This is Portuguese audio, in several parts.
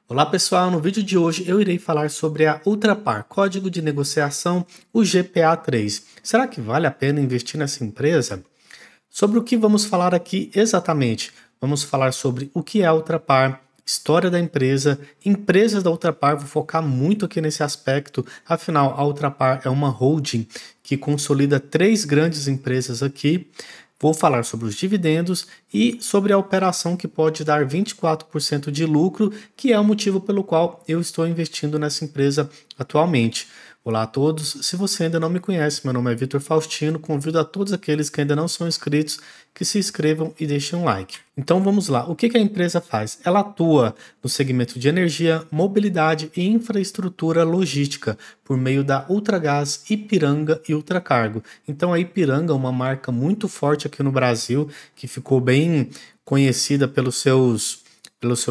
Olá pessoal, no vídeo de hoje eu irei falar sobre a Ultrapar, Código de Negociação, o GPA3. Será que vale a pena investir nessa empresa? Sobre o que vamos falar aqui exatamente? Vamos falar sobre o que é a Ultrapar, história da empresa, empresas da Ultrapar, vou focar muito aqui nesse aspecto, afinal a Ultrapar é uma holding que consolida três grandes empresas aqui. Vou falar sobre os dividendos e sobre a operação que pode dar 24% de lucro, que é o motivo pelo qual eu estou investindo nessa empresa atualmente. Olá a todos, se você ainda não me conhece, meu nome é Vitor Faustino, convido a todos aqueles que ainda não são inscritos que se inscrevam e deixem um like. Então vamos lá, o que a empresa faz? Ela atua no segmento de energia, mobilidade e infraestrutura logística por meio da Ultragaz, Ipiranga e Ultracargo. Então a Ipiranga é uma marca muito forte aqui no Brasil, que ficou bem conhecida pelos seus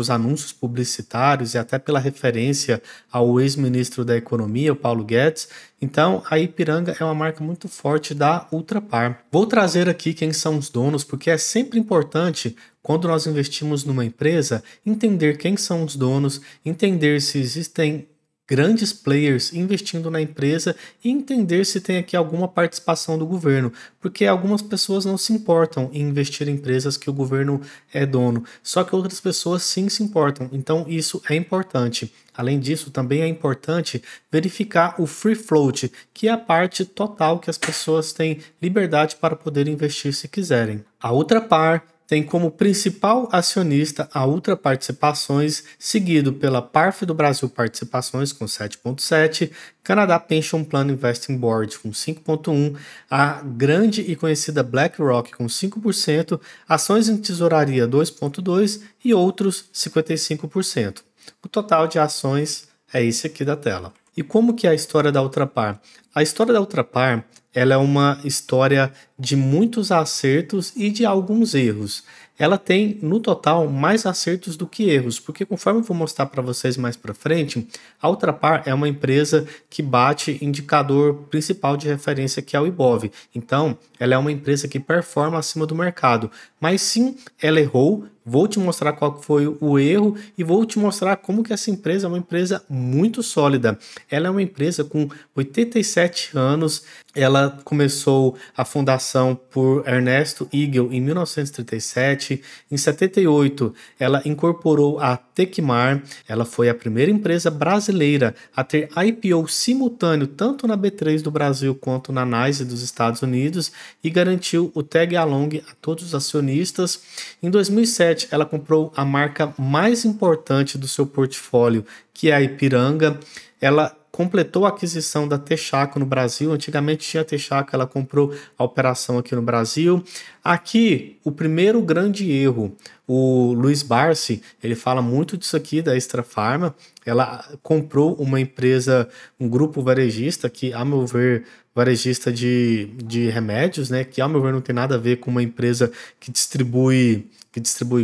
anúncios publicitários e até pela referência ao ex-ministro da Economia, o Paulo Guedes. Então, a Ipiranga é uma marca muito forte da Ultrapar. Vou trazer aqui quem são os donos, porque é sempre importante, quando nós investimos numa empresa, entender quem são os donos, entender se existem grandes players investindo na empresa e entender se tem aqui alguma participação do governo, porque algumas pessoas não se importam em investir em empresas que o governo é dono, só que outras pessoas sim se importam, então isso é importante. Além disso, também é importante verificar o free float, que é a parte total que as pessoas têm liberdade para poder investir se quiserem. A Ultrapar tem como principal acionista a Ultra Participações, seguido pela Parf do Brasil Participações com 7,7%, Canadá Pension Plan Investing Board com 5,1%, a grande e conhecida BlackRock com 5%, Ações em Tesouraria 2,2% e outros 55%. O total de ações é esse aqui da tela. E como que é a história da Ultrapar? A história da Ultrapar, ela é uma história de muitos acertos e de alguns erros. Ela tem, no total, mais acertos do que erros, porque conforme eu vou mostrar para vocês mais para frente, a Ultrapar é uma empresa que bate indicador principal de referência, que é o Ibov. Então, ela é uma empresa que performa acima do mercado. Mas sim, ela errou. Vou te mostrar qual foi o erro e vou te mostrar como que essa empresa é uma empresa muito sólida. Ela é uma empresa com 87 anos, ela começou a fundação por Ernesto Igel em 1937. Em 78, ela incorporou a Tecmar. Ela foi a primeira empresa brasileira a ter IPO simultâneo tanto na B3 do Brasil quanto na NYSE dos Estados Unidos e garantiu o tag along a todos os acionistas. Em 2007, ela comprou a marca mais importante do seu portfólio, que é a Ipiranga. Ela completou a aquisição da Texaco no Brasil. Antigamente tinha a Texaco, ela comprou a operação aqui no Brasil. Aqui, o primeiro grande erro, o Luiz Barsi, ele fala muito disso aqui da Extra Farma. Ela comprou uma empresa, um grupo varejista que, a meu ver, varejista de remédios, né, que ao meu ver não tem nada a ver com uma empresa que distribui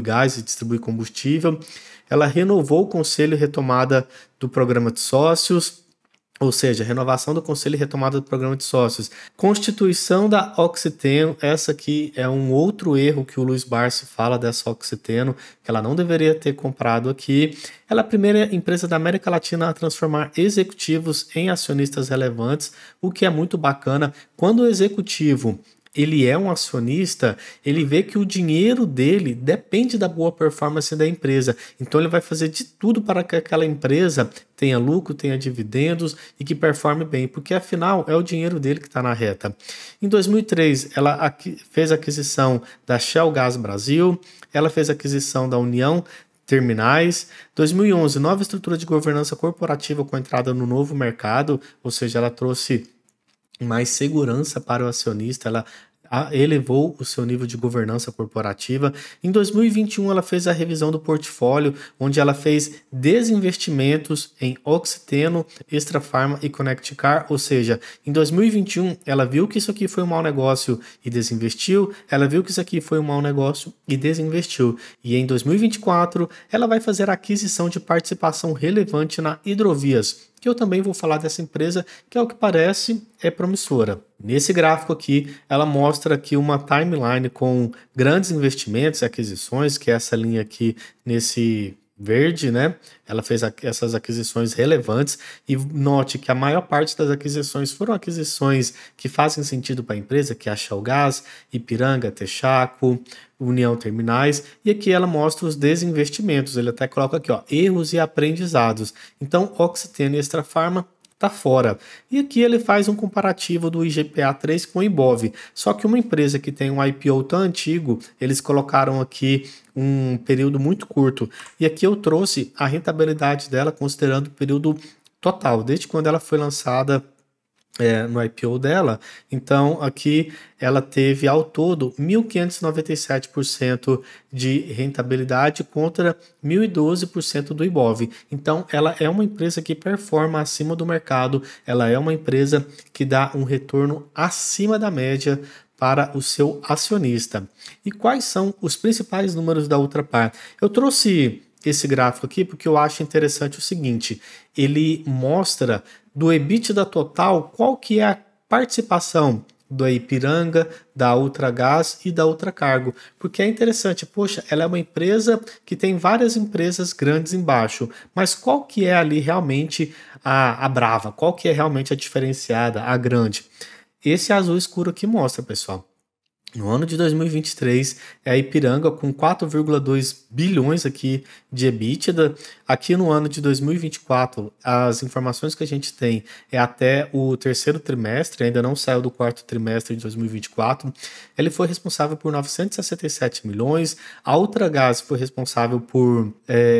gás e distribui combustível. Ela renovou o conselho e retomada do programa de sócios, ou seja, renovação do conselho e retomada do programa de sócios. Constituição da Oxiteno, essa aqui é um outro erro que o Luiz Barsi fala dessa Oxiteno, que ela não deveria ter comprado aqui. Ela é a primeira empresa da América Latina a transformar executivos em acionistas relevantes, o que é muito bacana. Quando o executivo ele é um acionista, ele vê que o dinheiro dele depende da boa performance da empresa. Então ele vai fazer de tudo para que aquela empresa tenha lucro, tenha dividendos e que performe bem, porque afinal é o dinheiro dele que está na reta. Em 2003, ela fez a aquisição da Shell Gás Brasil, ela fez a aquisição da União Terminais. 2011, nova estrutura de governança corporativa com entrada no novo mercado, ou seja, ela trouxe mais segurança para o acionista, ela elevou o seu nível de governança corporativa. Em 2021, ela fez a revisão do portfólio, onde ela fez desinvestimentos em Oxiteno, Extra Farma e Connect Car, ou seja, em 2021, ela viu que isso aqui foi um mau negócio e desinvestiu, ela viu que isso aqui foi um mau negócio e desinvestiu. E em 2024, ela vai fazer a aquisição de participação relevante na Hidrovias, que eu também vou falar dessa empresa, que ao que parece é promissora. Nesse gráfico aqui, ela mostra aqui uma timeline com grandes investimentos e aquisições, que é essa linha aqui nesse verde, né? Ela fez essas aquisições relevantes e note que a maior parte das aquisições foram aquisições que fazem sentido para a empresa, que é a Shell Gás, Ipiranga, Texaco, União Terminais, e aqui ela mostra os desinvestimentos. Ele até coloca aqui, ó, erros e aprendizados. Então, Oxiteno e Extrafarma tá fora. E aqui ele faz um comparativo do IGPA3 com o Ibov. Só que uma empresa que tem um IPO tão antigo, eles colocaram aqui um período muito curto. E aqui eu trouxe a rentabilidade dela considerando o período total, desde quando ela foi lançada no IPO dela. Então aqui ela teve ao todo 1.597% de rentabilidade contra 1.012% do Ibov. Então ela é uma empresa que performa acima do mercado, ela é uma empresa que dá um retorno acima da média para o seu acionista. E quais são os principais números da Ultrapar? Eu trouxe esse gráfico aqui porque eu acho interessante o seguinte, ele mostra do EBITDA total qual que é a participação da Ipiranga, da Ultragaz e da Ultracargo, porque é interessante, poxa, ela é uma empresa que tem várias empresas grandes embaixo, mas qual que é ali realmente a brava, qual que é realmente a diferenciada, a grande? Esse azul escuro aqui mostra, pessoal. No ano de 2023, é a Ipiranga com 4,2 bilhões aqui de EBITDA. Aqui no ano de 2024, as informações que a gente tem é até o terceiro trimestre, ainda não saiu do quarto trimestre de 2024. Ele foi responsável por 967 milhões, a Ultragaz foi responsável por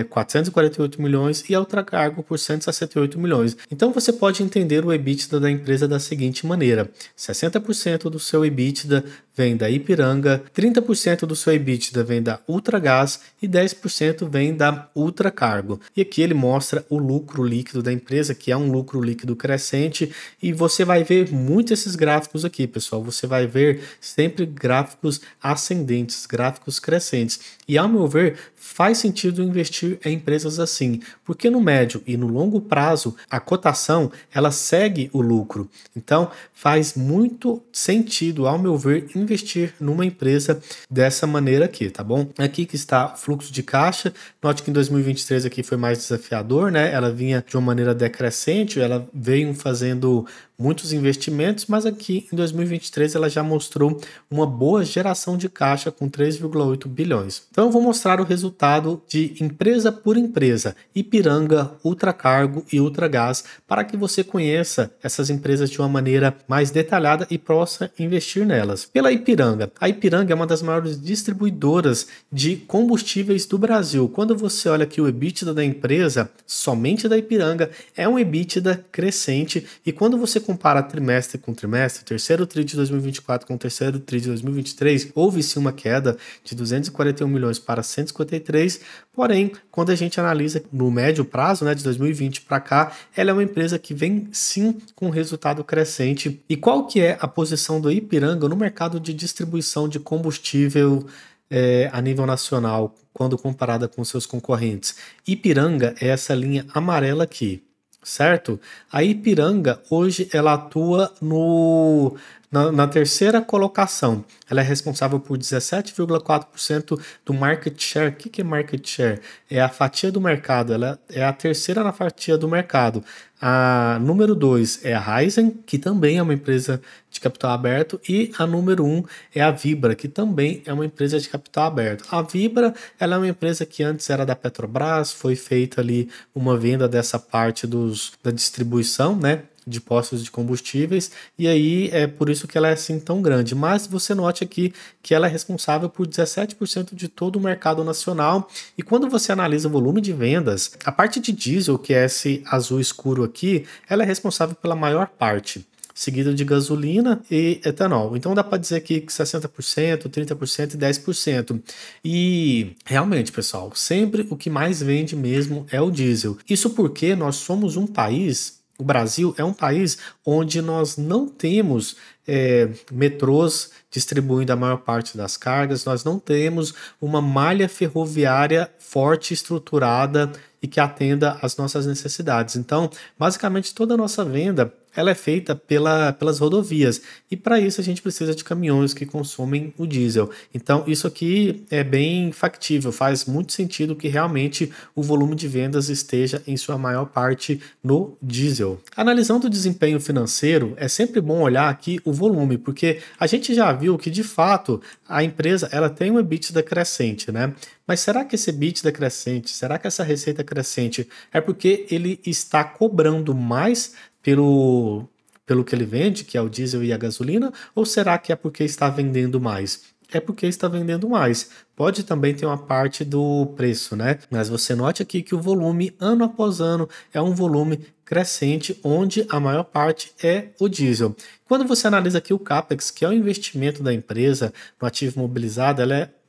448 milhões e a Ultracargo por 168 milhões. Então você pode entender o EBITDA da empresa da seguinte maneira: 60% do seu EBITDA vem da Ipiranga, 30% do seu EBITDA vem da Ultragaz e 10% vem da Ultracargo. E aqui ele mostra o lucro líquido da empresa, que é um lucro líquido crescente, e você vai ver muito esses gráficos aqui, pessoal. Você vai ver sempre gráficos ascendentes, gráficos crescentes. E ao meu ver, faz sentido investir em empresas assim, porque no médio e no longo prazo, a cotação, ela segue o lucro. Então, faz muito sentido, ao meu ver, investir numa empresa dessa maneira aqui, tá bom? Aqui que está o fluxo de caixa. Note que em 2023 aqui foi mais desafiador, né? Ela vinha de uma maneira decrescente, ela veio fazendo muitos investimentos, mas aqui em 2023 ela já mostrou uma boa geração de caixa com 3,8 bilhões. Então eu vou mostrar o resultado de empresa por empresa, Ipiranga, Ultracargo e Ultragaz, para que você conheça essas empresas de uma maneira mais detalhada e possa investir nelas. Pela Ipiranga, a Ipiranga é uma das maiores distribuidoras de combustíveis do Brasil. Quando você olha aqui o EBITDA da empresa, somente da Ipiranga, é um EBITDA crescente, e quando você compara trimestre com trimestre, terceiro TRI de 2024 com o terceiro TRI de 2023, houve sim uma queda de 241 milhões para 153, porém, quando a gente analisa no médio prazo, né, de 2020 para cá, ela é uma empresa que vem sim com resultado crescente. E qual que é a posição do Ipiranga no mercado de distribuição de combustível a nível nacional, quando comparada com seus concorrentes? Ipiranga é essa linha amarela aqui, certo? A Ipiranga hoje ela atua na terceira colocação. Ela é responsável por 17,4% do market share. O que é market share? É a fatia do mercado. Ela é a terceira na fatia do mercado. A número 2 é a Raizen, que também é uma empresa de capital aberto, e a número 1 é a Vibra, que também é uma empresa de capital aberto. A Vibra, ela é uma empresa que antes era da Petrobras, foi feita ali uma venda dessa parte da distribuição, né, de postos de combustíveis, e aí é por isso que ela é assim tão grande. Mas você note aqui que ela é responsável por 17% de todo o mercado nacional, e quando você analisa o volume de vendas, a parte de diesel, que é esse azul escuro aqui, ela é responsável pela maior parte, seguida de gasolina e etanol. Então dá para dizer aqui que 60%, 30% e 10%. E realmente, pessoal, sempre o que mais vende mesmo é o diesel. Isso porque nós somos um país, o Brasil é um país onde nós não temos metrôs distribuindo a maior parte das cargas, nós não temos uma malha ferroviária forte, estruturada e que atenda às nossas necessidades. Então, basicamente, toda a nossa venda ela é feita pelas rodovias e para isso a gente precisa de caminhões que consomem o diesel. Então, isso aqui é bem factível, faz muito sentido que realmente o volume de vendas esteja em sua maior parte no diesel. Analisando o desempenho financeiro, é sempre bom olhar aqui o volume, porque a gente já viu que de fato a empresa ela tem um EBITDA crescente, né? Mas será que esse EBITDA crescente, será que essa receita crescente é porque ele está cobrando mais pelo que ele vende, que é o diesel e a gasolina, ou será que é porque está vendendo mais? É porque está vendendo mais. Pode também ter uma parte do preço, né? Mas você note aqui que o volume, ano após ano, é um volume crescente, onde a maior parte é o diesel. Quando você analisa aqui o CAPEX, que é o investimento da empresa no ativo imobilizado,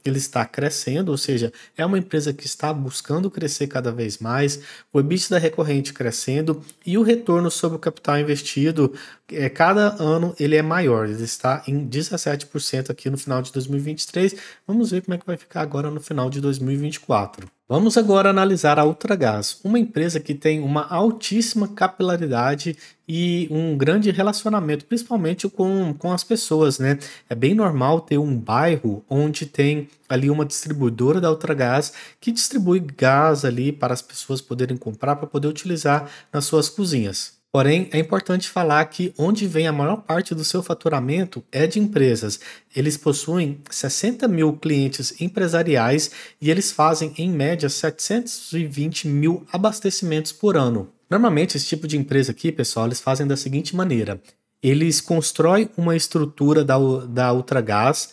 ele está crescendo, ou seja, é uma empresa que está buscando crescer cada vez mais, o EBITDA recorrente crescendo e o retorno sobre o capital investido, cada ano ele é maior, ele está em 17% aqui no final de 2023, vamos ver como é que vai ficar agora no final de 2024. Vamos agora analisar a Ultragaz, uma empresa que tem uma altíssima capilaridade e um grande relacionamento, principalmente com as pessoas, né? É bem normal ter um bairro onde tem ali uma distribuidora da Ultragaz que distribui gás ali para as pessoas poderem comprar para poder utilizar nas suas cozinhas. Porém, é importante falar que onde vem a maior parte do seu faturamento é de empresas. Eles possuem 60 mil clientes empresariais e eles fazem, em média, 720 mil abastecimentos por ano. Normalmente, esse tipo de empresa aqui, pessoal, eles fazem da seguinte maneira. Eles constroem uma estrutura da Ultragaz,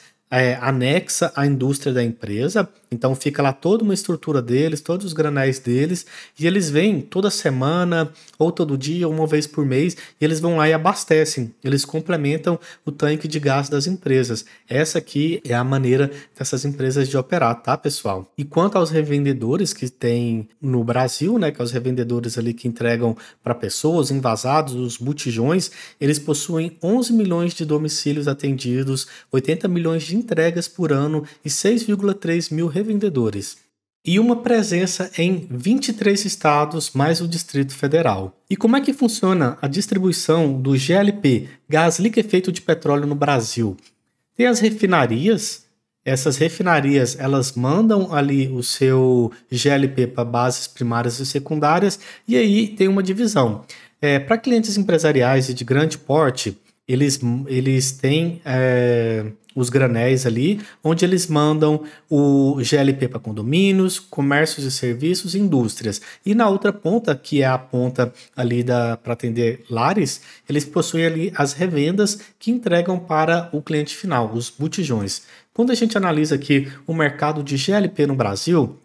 anexa à indústria da empresa, então fica lá toda uma estrutura deles, todos os granéis deles, e eles vêm toda semana, ou todo dia, uma vez por mês, e eles vão lá e abastecem, eles complementam o tanque de gás das empresas. Essa aqui é a maneira dessas empresas de operar, tá, pessoal? E quanto aos revendedores que tem no Brasil, né, que é os revendedores ali que entregam para pessoas, envasados, os botijões, eles possuem 11 milhões de domicílios atendidos, 80 milhões de entregas por ano e 6,3 mil revendedores. E uma presença em 23 estados, mais o Distrito Federal. E como é que funciona a distribuição do GLP, gás liquefeito de petróleo, no Brasil? Tem as refinarias, essas refinarias elas mandam ali o seu GLP para bases primárias e secundárias, e aí tem uma divisão. Para clientes empresariais e de grande porte, eles têm os granéis ali, onde eles mandam o GLP para condomínios, comércios e serviços e indústrias. E na outra ponta, que é a ponta ali para atender lares, eles possuem ali as revendas que entregam para o cliente final, os botijões. Quando a gente analisa aqui o mercado de GLP no Brasil,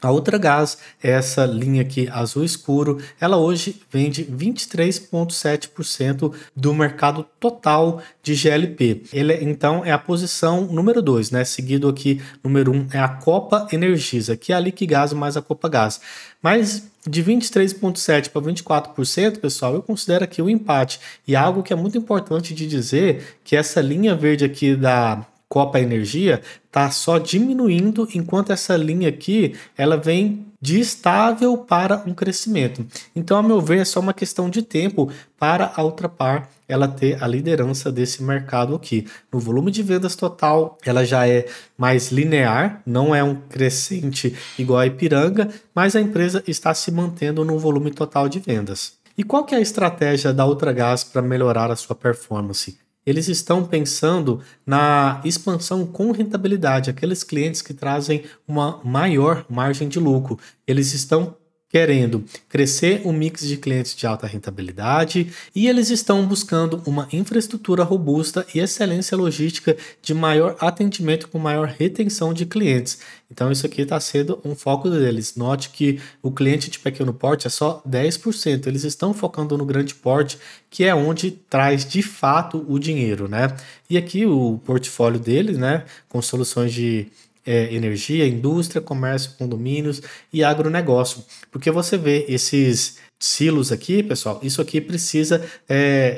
a Ultragaz, essa linha aqui azul escuro, ela hoje vende 23,7% do mercado total de GLP. Ele, então, é a posição número 2, né? Seguido aqui, número 1 é a Copa Energisa, que é a Liquigás mais a Copagaz. Mas de 23,7% para 24%, pessoal, eu considero aqui o empate. E algo que é muito importante de dizer, que essa linha verde aqui da Copa Energia está só diminuindo, enquanto essa linha aqui ela vem de estável para um crescimento. Então, a meu ver, é só uma questão de tempo para a Ultrapar ela ter a liderança desse mercado aqui. No volume de vendas total, ela já é mais linear, não é um crescente igual a Ipiranga, mas a empresa está se mantendo no volume total de vendas. E qual que é a estratégia da Ultragaz para melhorar a sua performance? Eles estão pensando na expansão com rentabilidade, aqueles clientes que trazem uma maior margem de lucro. Eles estão querendo crescer o mix de clientes de alta rentabilidade e eles estão buscando uma infraestrutura robusta e excelência logística de maior atendimento com maior retenção de clientes. Então isso aqui está sendo um foco deles. Note que o cliente de pequeno porte é só 10%. Eles estão focando no grande porte, que é onde traz de fato o dinheiro, né? E aqui o portfólio deles, né, com soluções de energia, indústria, comércio, condomínios e agronegócio. Porque você vê esses silos aqui, pessoal, isso aqui precisa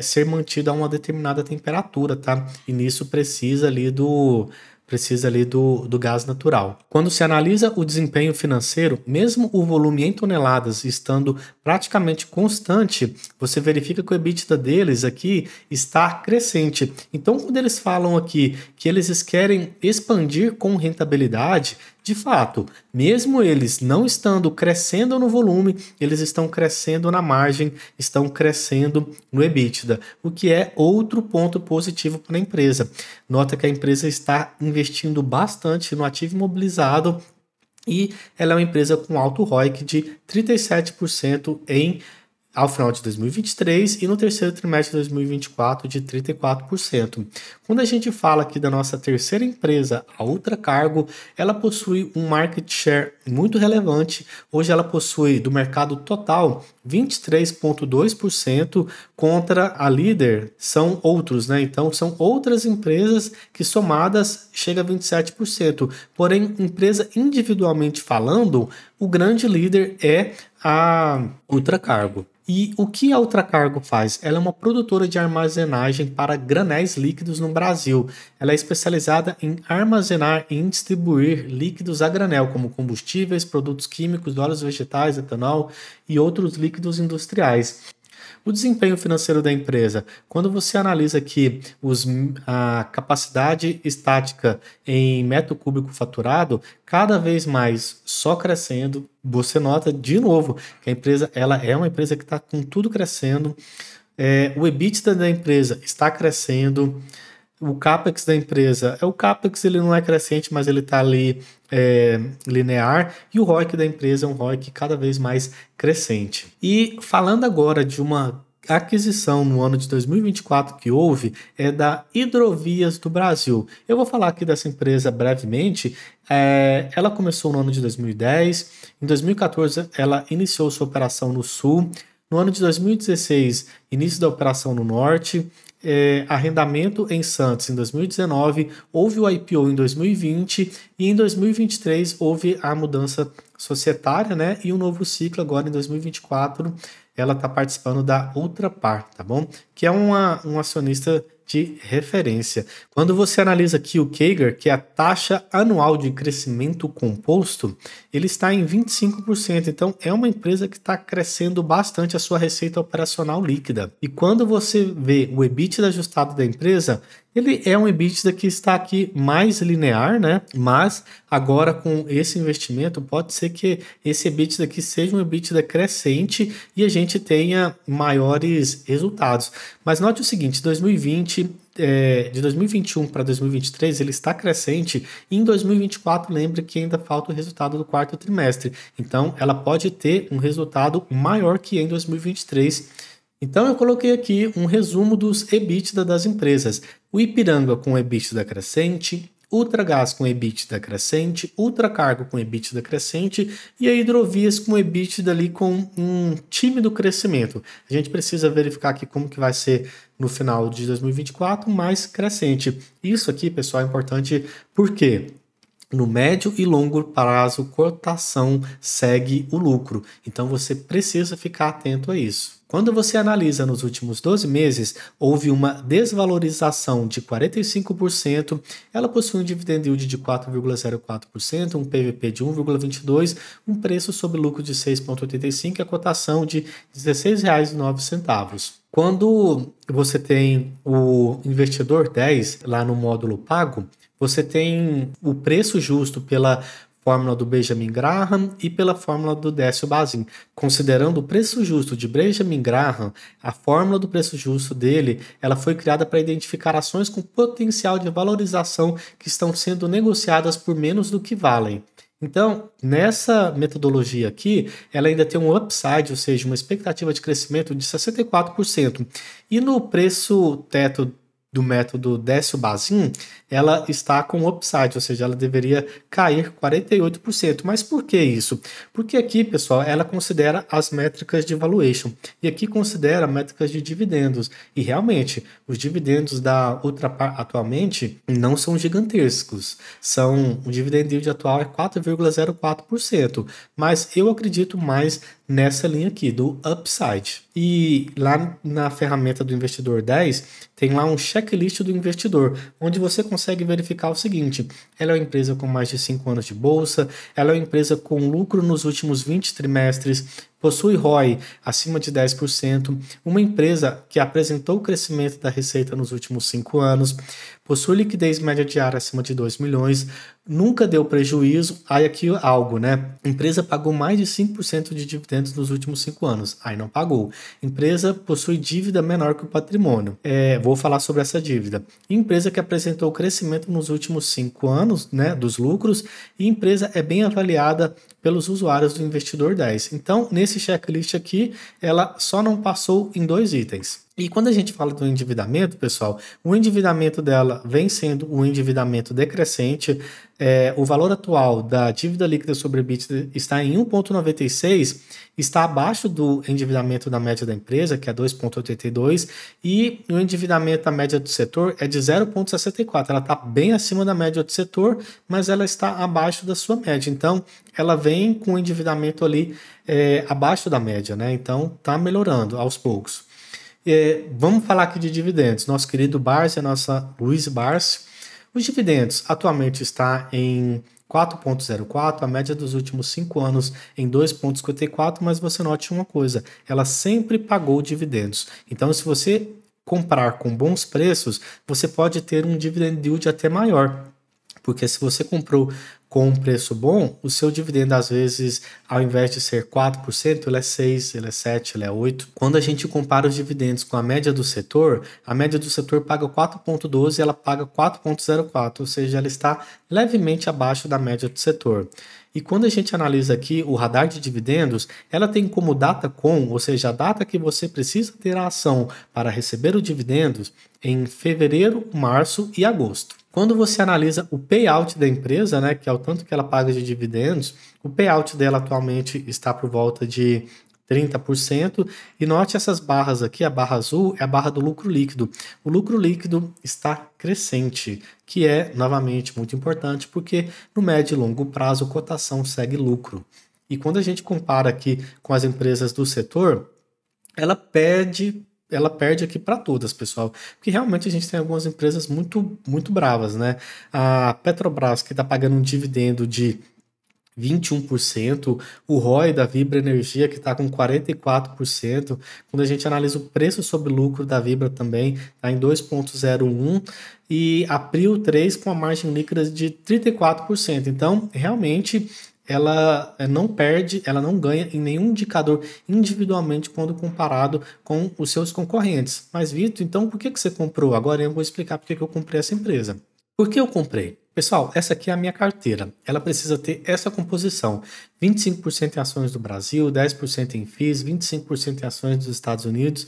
ser mantido a uma determinada temperatura, tá? E nisso precisa ali do gás natural. Quando se analisa o desempenho financeiro, mesmo o volume em toneladas estando praticamente constante, você verifica que o EBITDA deles aqui está crescente. Então, quando eles falam aqui que eles querem expandir com rentabilidade, de fato, mesmo eles não estando crescendo no volume, eles estão crescendo na margem, estão crescendo no EBITDA, o que é outro ponto positivo para a empresa. Nota que a empresa está investindo bastante no ativo imobilizado e ela é uma empresa com alto ROIC de 37% ao final de 2023 e no terceiro trimestre de 2024 de 34%. Quando a gente fala aqui da nossa terceira empresa, a Ultracargo, ela possui um market share muito relevante. Hoje ela possui do mercado total 23,2% contra a líder, são outros, né? Então são outras empresas que somadas chega a 27%. Porém, empresa individualmente falando, o grande líder é a Ultracargo. E o que a Ultracargo faz? Ela é uma produtora de armazenagem para granéis líquidos no Brasil. Ela é especializada em armazenar e distribuir líquidos a granel, como combustíveis, produtos químicos, óleos vegetais, etanol e outros líquidos industriais. O desempenho financeiro da empresa, quando você analisa aqui a capacidade estática em metro cúbico faturado, cada vez mais só crescendo, você nota de novo que a empresa ela é uma empresa que está com tudo crescendo, o EBITDA da empresa está crescendo, o CAPEX da empresa, o CAPEX ele não é crescente, mas ele está ali linear, e o ROIC da empresa é um ROIC cada vez mais crescente. E falando agora de uma aquisição no ano de 2024 que houve, é da Hidrovias do Brasil. Eu vou falar aqui dessa empresa brevemente. Ela começou no ano de 2010, em 2014 ela iniciou sua operação no Sul, no ano de 2016, início da operação no Norte, arrendamento em Santos em 2019, houve o IPO em 2020 e em 2023 houve a mudança societária, né? E um novo ciclo agora em 2024, ela está participando da Ultrapar, tá bom? Que é um acionista de referência. Quando você analisa aqui o CAGR, que é a taxa anual de crescimento composto, ele está em 25%. Então, é uma empresa que está crescendo bastante a sua receita operacional líquida. E quando você vê o EBITDA ajustado da empresa, ele é um EBITDA que está aqui mais linear, né? Mas agora com esse investimento, pode ser que esse EBITDA aqui seja um EBITDA crescente e a gente tenha maiores resultados. Mas note o seguinte, de 2021 para 2023 ele está crescente e em 2024 lembre que ainda falta o resultado do quarto trimestre. Então ela pode ter um resultado maior que em 2023. Então eu coloquei aqui um resumo dos EBITDA das empresas. O Ipiranga com EBITDA crescente, Ultragaz com EBITDA crescente, Ultracargo com EBITDA crescente e a Hidrovias com EBITDA ali com um tímido crescimento. A gente precisa verificar aqui como que vai ser no final de 2024, mais crescente. Isso aqui, pessoal, é importante porque no médio e longo prazo, cotação segue o lucro. Então você precisa ficar atento a isso. Quando você analisa nos últimos 12 meses, houve uma desvalorização de 45%, ela possui um dividend yield de 4,04%, um PVP de 1,22%, um preço sobre lucro de 6,85% e a cotação de R$ 16,09. Quando você tem o investidor 10 lá no módulo pago, você tem o preço justo pela fórmula do Benjamin Graham e pela fórmula do Décio Bazin. Considerando o preço justo de Benjamin Graham, a fórmula do preço justo dele, ela foi criada para identificar ações com potencial de valorização que estão sendo negociadas por menos do que valem. Então, nessa metodologia aqui, ela ainda tem um upside, ou seja, uma expectativa de crescimento de 64%. E no preço teto do método Décio-Bazin, ela está com upside, ou seja, ela deveria cair 48%. Mas por que isso? Porque aqui, pessoal, ela considera as métricas de valuation e aqui considera métricas de dividendos. E realmente, os dividendos da Ultrapar atualmente não são gigantescos. O dividend yield atual é 4,04%, mas eu acredito mais nessa linha aqui, do upside. E lá na ferramenta do Investidor 10, tem lá um checklist do investidor, onde você consegue verificar o seguinte: ela é uma empresa com mais de 5 anos de bolsa, ela é uma empresa com lucro nos últimos 20 trimestres, possui ROI acima de 10%, uma empresa que apresentou o crescimento da receita nos últimos 5 anos, possui liquidez média diária acima de 2 milhões, nunca deu prejuízo, aí aqui algo, né? Empresa pagou mais de 5% de dividendos nos últimos 5 anos, aí não pagou. Empresa possui dívida menor que o patrimônio, vou falar sobre essa dívida. Empresa que apresentou crescimento nos últimos 5 anos, né, dos lucros, e empresa é bem avaliada pelos usuários do Investidor 10. Então, nesse checklist aqui, ela só não passou em 2 itens. E quando a gente fala do endividamento, pessoal, o endividamento dela vem sendo um endividamento decrescente. O valor atual da dívida líquida sobre EBITDA está em 1,96, está abaixo do endividamento da média da empresa, que é 2,82, e o endividamento da média do setor é de 0,64. Ela está bem acima da média do setor, mas ela está abaixo da sua média. Então, ela vem com o endividamento ali abaixo da média, né? Então, está melhorando aos poucos. Vamos falar aqui de dividendos. Nosso querido Barsi, a nossa Luiz Barsi. Os dividendos atualmente está em 4,04, a média dos últimos 5 anos em 2,54, mas você note uma coisa, ela sempre pagou dividendos. Então, se você comprar com bons preços, você pode ter um dividend yield até maior. Porque se você comprou com um preço bom, o seu dividendo, às vezes, ao invés de ser 4%, ele é 6%, ele é 7%, ele é 8%. Quando a gente compara os dividendos com a média do setor paga 4,12% e ela paga 4,04%, ou seja, ela está levemente abaixo da média do setor. E quando a gente analisa aqui o radar de dividendos, ela tem como data com, ou seja, a data que você precisa ter a ação para receber os dividendos em fevereiro, março e agosto. Quando você analisa o payout da empresa, né, que é o tanto que ela paga de dividendos, o payout dela atualmente está por volta de 30%, e note essas barras aqui, a barra azul é a barra do lucro líquido. O lucro líquido está crescente, que é, novamente, muito importante, porque no médio e longo prazo, a cotação segue lucro. E quando a gente compara aqui com as empresas do setor, ela perde aqui para todas, pessoal, porque realmente a gente tem algumas empresas muito, muito bravas, né? A Petrobras, que está pagando um dividendo de 21%, o ROI da Vibra Energia, que está com 44%, quando a gente analisa o preço sobre lucro da Vibra também, está em 2,01%, e a Prio 3 com a margem líquida de 34%. Então, realmente, ela não perde, ela não ganha em nenhum indicador individualmente quando comparado com os seus concorrentes. Mas, Vitor, então por que você comprou? Agora eu vou explicar por que eu comprei essa empresa. Por que eu comprei? Pessoal, essa aqui é a minha carteira. Ela precisa ter essa composição: 25% em ações do Brasil, 10% em FIIs, 25% em ações dos Estados Unidos,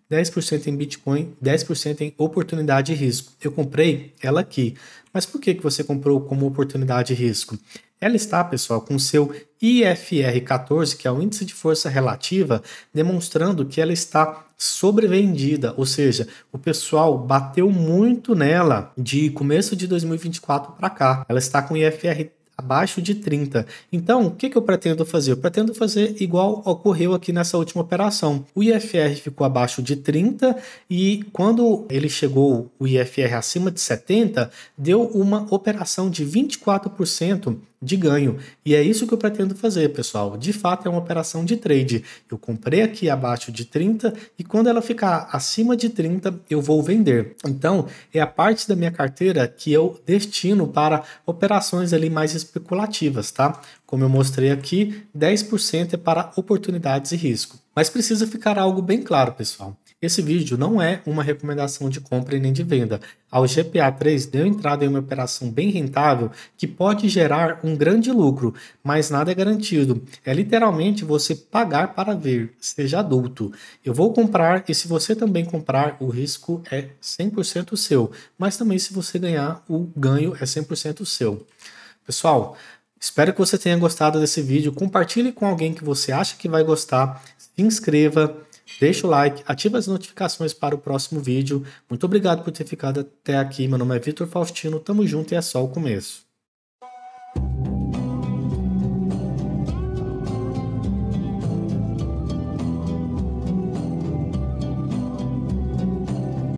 10% em Bitcoin, 10% em oportunidade e risco. Eu comprei ela aqui. Mas por que você comprou como oportunidade e risco? Ela está, pessoal, com seu IFR 14, que é o índice de força relativa, demonstrando que ela está sobrevendida, ou seja, o pessoal bateu muito nela de começo de 2024 para cá. Ela está com IFR abaixo de 30. Então, o que eu pretendo fazer? Eu pretendo fazer igual ocorreu aqui nessa última operação. O IFR ficou abaixo de 30 e quando ele chegou, o IFR acima de 70, deu uma operação de 24% de ganho. E é isso que eu pretendo fazer, pessoal. De fato, é uma operação de trade. Eu comprei aqui abaixo de 30 e quando ela ficar acima de 30, eu vou vender. Então, é a parte da minha carteira que eu destino para operações ali mais especulativas, tá? Como eu mostrei aqui, 10% é para oportunidades e risco. Mas precisa ficar algo bem claro, pessoal. Esse vídeo não é uma recomendação de compra e nem de venda. A GPA3 deu entrada em uma operação bem rentável que pode gerar um grande lucro, mas nada é garantido. É literalmente você pagar para ver, seja adulto. Eu vou comprar e se você também comprar, o risco é 100% seu, mas também se você ganhar, o ganho é 100% seu. Pessoal, espero que você tenha gostado desse vídeo. Compartilhe com alguém que você acha que vai gostar. Se inscreva, deixa o like, ative as notificações para o próximo vídeo. Muito obrigado por ter ficado até aqui. Meu nome é Vitor Faustino. Tamo junto e é só o começo.